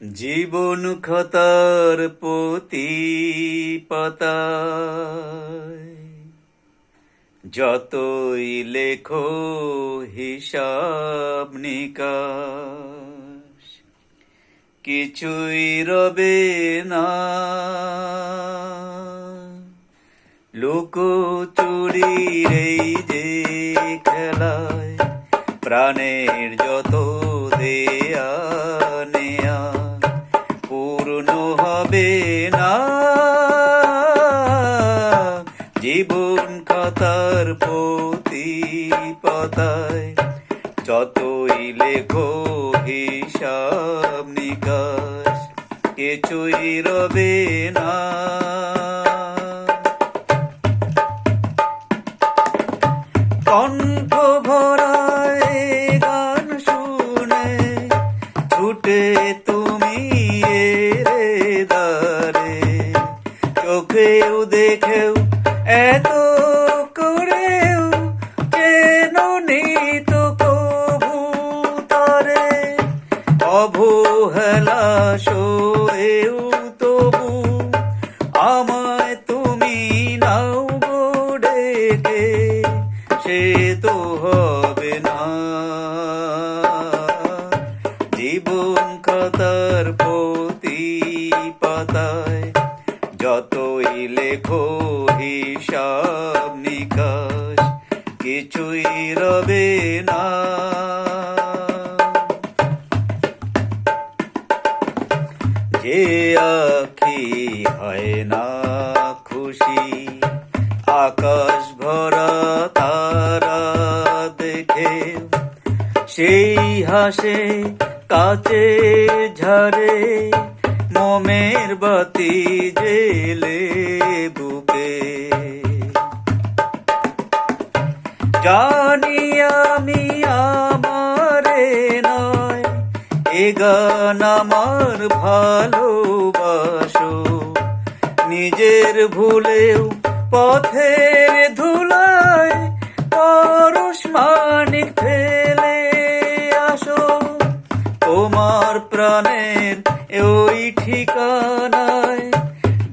জীবন খাতার প্রতি পাতায় যতই লেখো হিসাব নিকাশ, কিছুই রবে না। লুকোচুরির এই যে খেলায় প্রাণের যত দেয়া নেয়া পূর্ণ হবে না। জীবন খাতার প্রতি পাতায় যতই লেখো হিসাব নিকাশ, কিছুই রবে না। কণ্ঠ ভরায় গান শুনে ছুটে তুমি এরে দ্বারে, চোখেও দেখেও এত করেও কেন নিত কবু তারে, অবহেলা সয়েও তবু আমায় তুমি নাও গো ডেকে, সে তো হবে না। জীবন খাতার প্রতি পাতায় যতই লেখো হিসাব নিকাশ, কিছুই রবে না। যে আঁখি হয় না খুশি আকাশ ভরা তারা দেখে, সেই হাসে কাছে ঝরে মোমের বাতি জেলে বুকে। জানি আমি আমারে নয়, এ গান আমার ভালোবাসো, নিজের ভুলেও পথের ধুলায় পরশ মানিক ফেলে আসো, তোমার প্রাণের ওই ঠিকানায়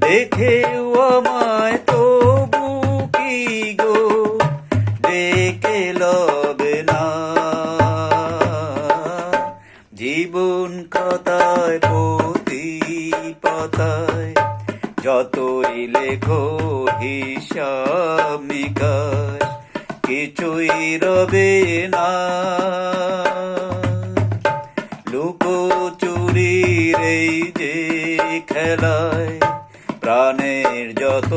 দেখেও আমায় তবু কি গো ডেকে লবে না। জীবন খাতায় প্রতি পাতায় যতই লেখো হিসাব নিকাশ, কিছুই রবে না। লুকোচুরির এই যে খেলায় প্রাণের যত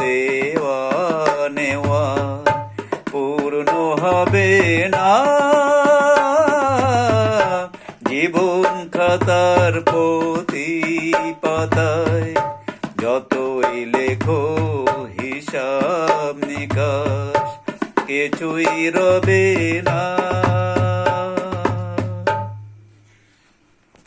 দেওয়া নেওয়া পূর্ণ হবে না। জীবন খাতার প্রতি পাতায় যতই লেখো হিসাব নিকাশ, কিছুই রবে না।